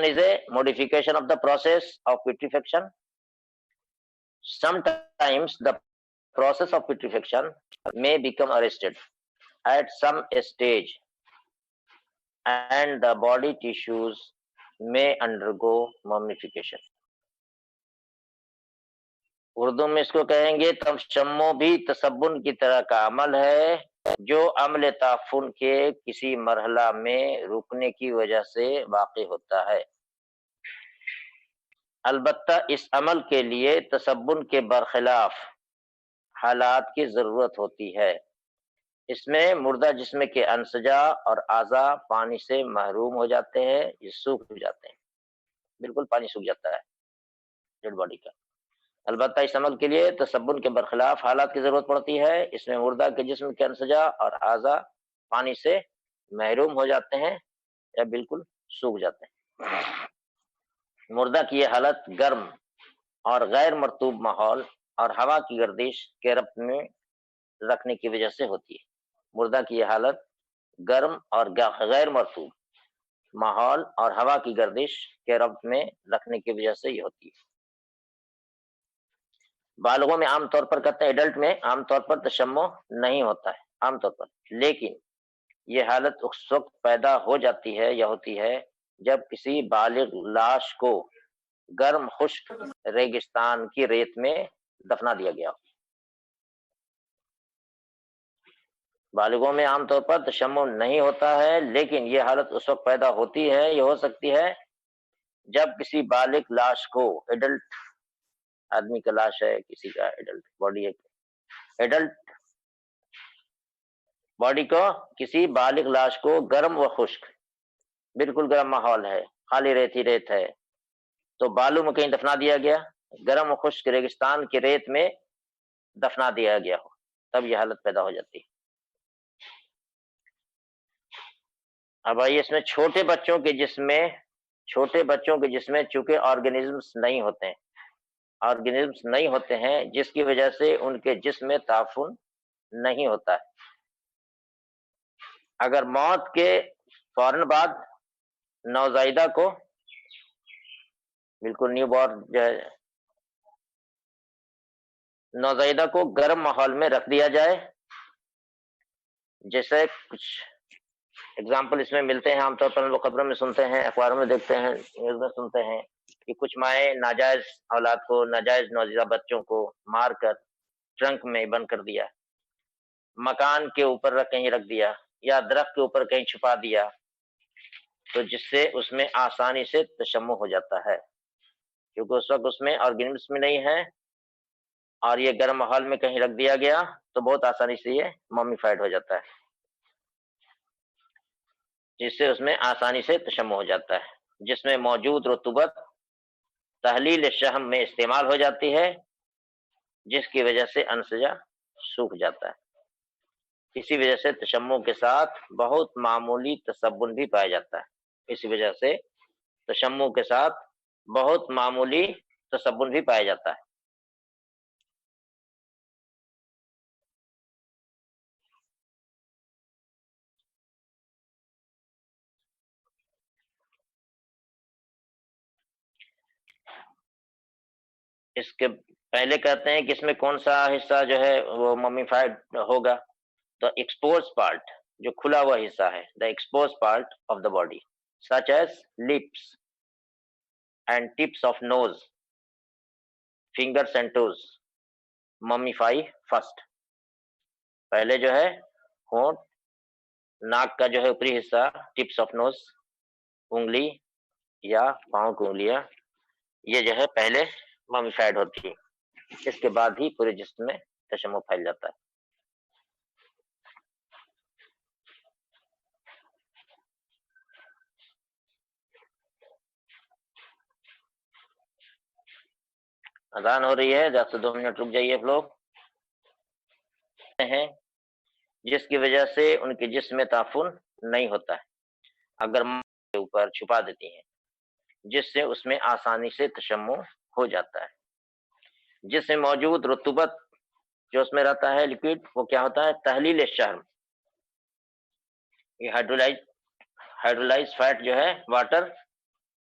is a modification of the process of putrefaction. Sometimes the process of putrefaction may become arrested at some stage and the body tissues may undergo mummification. Urdu میں اس کو کہیں گے تشمع بھی تسبن کی طرح کا عمل ہے جو عمل تعفن کے کسی مرحلہ میں رکنے کی وجہ سے واقع ہوتا ہے۔ البتہ اس عمل کے لیے تسبن کے برخلاف حالات کی ضرورت ہوتی ہے۔ اس میں مردہ جسم کے انسجہ اور اعضاء پانی سے محروم ہو جاتے ہیں، یہ سوکھ جاتے ہیں، بالکل پانی سوکھ جاتا ہے ڈیڈ باڈی کا۔ البتہ اس عمل کے لیے تسبن کے برخلاف حالات کی ضرورت پڑتی ہے۔ اس میں مردہ کے جسم کے انسجہ اور اعضاء پانی سے محروم ہو جاتے ہیں یا بالکل سوکھ جاتے ہیں۔ مردہ کی یہ حالت گرم اور غیر مرطوب ماحول اور ہوا کی گردش کے ربط میں رکھنے کی وجہ سے ہوتی ہے۔ مردہ کی یہ حالت گرم اور غیر مرطوب ماحول اور ہوا کی گردش کے ربط میں رکھنے کی وجہ سے یہ ہوتی ہے۔ بالغوں میں عام طور پر کہتے ہیں ایڈلٹ میں عام طور پر تشمع نہیں ہوتا ہے عام طور پر، لیکن یہ حالت اس وقت پیدا ہو جاتی ہے یا ہوتی ہے جب کسی بالغ لاش کو گرم خشک ریگستان کی ریت میں دفنا دیا گیا ہو۔ بالغوں میں عام طور پر تشمع نہیں ہوتا ہے، لیکن یہ حالت اس وقت پیدا ہوتی ہے یہ ہو سکتی ہے جب کسی بالغ لاش کو ایڈلٹ آدمی کا لاش ہے، کسی کا ایڈلٹ باڈی ہے، ایڈلٹ باڈی کو کسی بالغ لاش کو گرم و خشک بالکل گرم ماحول ہے، خالی ریت ہی ریت ہے، تو بالو میں کہیں دفنا دیا گیا، گرم و خشک ریگستان کی ریت میں دفنا دیا گیا ہو، تب یہ حالت پیدا ہو جاتی ہے۔ اب آئیے اس میں چھوٹے بچوں کے جسم میں چونکہ آرگینزمز نہیں ہوتے ہیں جس کی وجہ سے ان کے جسم میں تعفن نہیں ہوتا ہے۔ اگر موت کے فوراً بعد نوزائیدہ کو بالکل نیو بورن جو ہے نوزائیدہ کو گرم ماحول میں رکھ دیا جائے، جیسے کچھ اگزامپل اس میں ملتے ہیں عام طور پر ہم لوگ خبروں میں سنتے ہیں، اخباروں میں دیکھتے ہیں، نیوز میں سنتے ہیں کہ کچھ مائیں ناجائز اولاد کو، ناجائز نوزائیدہ بچوں کو مار کر ٹرنک میں بند کر دیا، مکان کے اوپر کہیں رکھ دیا یا درخت کے اوپر کہیں چھپا دیا، تو جس سے اس میں آسانی سے تشمع ہو جاتا ہے، کیونکہ اس وقت اس میں آرگینزم میں نہیں ہے اور یہ گرم ماحول میں کہیں رکھ دیا گیا تو بہت آسانی سے یہ ممیفائڈ ہو جاتا ہے، جس سے اس میں آسانی سے تشمع ہو جاتا ہے، جس میں موجود رطوبت تحلیل شحم میں استعمال ہو جاتی ہے، جس کی وجہ سے انسجہ سوکھ جاتا ہے۔ اسی وجہ سے تشمع کے ساتھ بہت معمولی تسبن بھی پایا جاتا ہے، اسی وجہ سے تشمع کے ساتھ بہت معمولی تسبن بھی پایا جاتا ہے۔ اس کے پہلے کہتے ہیں کہ اس میں کون سا حصہ جو ہے وہ ممیفائڈ ہوگا، تو ایکسپوز پارٹ جو کھلا ہوا حصہ ہے، the expose part of the body such as lips and tips of nose, fingers and toes mummify first. پہلے جو ہے ہونٹ، ناک کا جو ہے اوپری حصہ، ٹپس آف نوز، انگلی یا پاؤں کی انگلیاں، یہ جو ہے پہلے ممیفائڈ ہوتی ہے، اس کے بعد ہی پورے جسم میں تشمع پھیل جاتا ہے۔ اذان ہو رہی ہے، 10 سے 2 منٹ رک جائیے آپ لوگ ہیں، جس کی وجہ سے ان کے جسم میں تعفن نہیں ہوتا ہے، اگر کے اوپر چھپا دیتی ہیں، جس سے اس میں آسانی سے تشمع ہو جاتا ہے۔ جس میں موجود رطوبت جو اس میں رہتا ہے لکوڈ، وہ کیا ہوتا ہے؟ تحلیل شحم، یہ ہائیڈرولائز فیٹ جو ہے water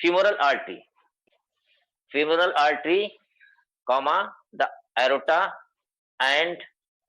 femoral artery, comma the aorta and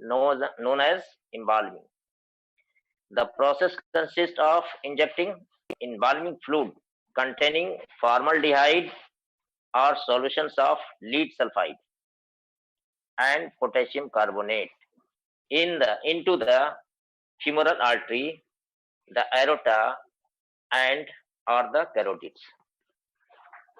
known as embalming. The process consists of injecting embalming fluid containing formaldehyde or solutions of lead sulfide and potassium carbonate into the femoral artery, the aorta and or the carotids.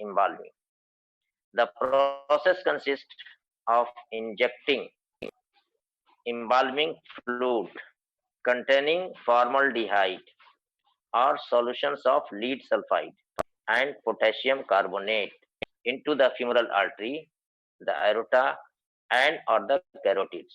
embalming. The process consists of injecting embalming fluid containing formaldehyde or solutions of lead sulfide and potassium carbonate into the femoral artery, the aorta and or the carotids.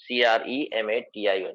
CREMATION,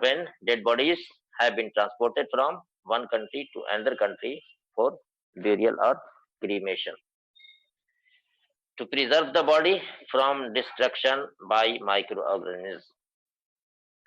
when dead bodies have been transported from one country to another country for burial or cremation, to preserve the body from destruction by microorganisms।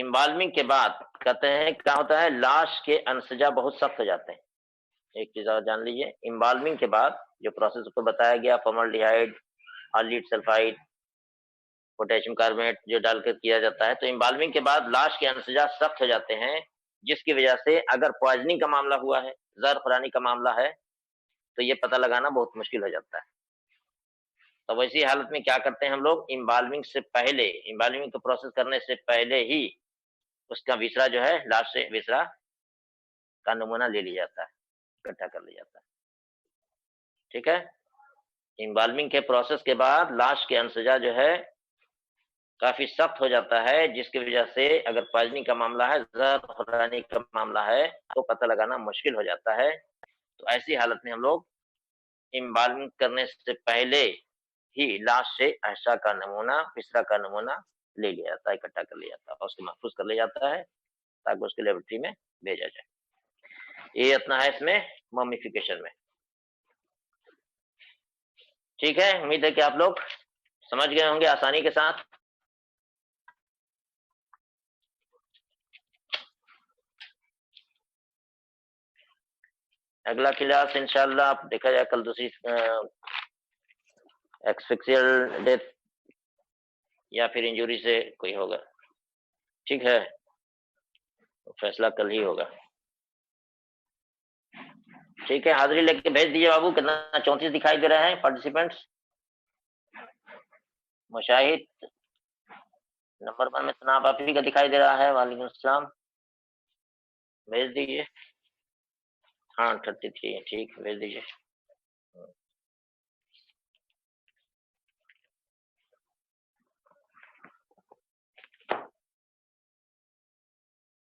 امبالمنگ کے بعد کہتے ہیں کیا ہوتا ہے، لاش کے انسجا بہت سخت ہو جاتے ہیں. ایک چیز اور جان لیجیے، امبالمنگ کے بعد جو پروسیس کو بتایا گیا، فارمالڈیہائڈ اور لیڈ سلفائڈ پوٹیشیم کاربونیٹ جو ڈال کر کیا جاتا ہے، تو امبالمنگ کے بعد لاش کے انسجا سخت ہو جاتے ہیں، جس کی وجہ سے اگر پوائزننگ کا معاملہ ہوا ہے، زہر خورانی کا معاملہ ہے، تو یہ پتہ لگانا بہت مشکل ہو جاتا ہے. تو ویسی حالت میں کیا کرتے ہیں ہم لوگ، امبالمنگ سے پہلے، امبالمنگ کو پروسیس کرنے سے پہلے ہی اس کا وسرا جو ہے، لاش سے وسرا کا نمونہ لے لیا جاتا ہے، اکٹھا کر لیا جاتا ہے. ٹھیک ہے، امبالمنگ کے پروسیس کے بعد لاش کے انسجا جو ہے کافی سخت ہو جاتا ہے، جس کی وجہ سے اگر پوائزننگ کا معاملہ ہے، زہر خورانی کا معاملہ ہے، تو پتہ لگانا مشکل ہو جاتا ہے. تو ایسی حالت میں ہم لوگ امبالمنگ کرنے سے پہلے ہی لاش سے احشاء کا نمونہ، وسرا کا نمونہ لے لیا جاتا ہے، اکٹھا کر لیا جاتا ہے، اس کو محفوظ کر لیا جاتا ہے تاکہ اس کے لیبورٹری میں بھیجا جائے. یہ اتنا ہے اس میں مومیفیکیشن میں. ٹھیک ہے، امید ہے کہ آپ لوگ سمجھ گئے ہوں گے آسانی کے ساتھ. اگلا کلاس انشاءاللہ آپ دیکھا جائے کل دوسری ایکسفکسیل ڈیتھ یا پھر انجوری سے کوئی ہوگا. ٹھیک ہے، فیصلہ کل ہی ہوگا. ٹھیک ہے، حاضری لے کے بھیج دیجیے بابو. کتنا 34 دکھائی دے رہے ہیں پارٹیسپینٹس؟ مشاہد نمبر 1 میں سناب آپ ہی کا دکھائی دے رہا ہے. وعلیکم السلام، بھیج دیجیے. ہاں 33 ہے، ٹھیک، بھیج دیجیے.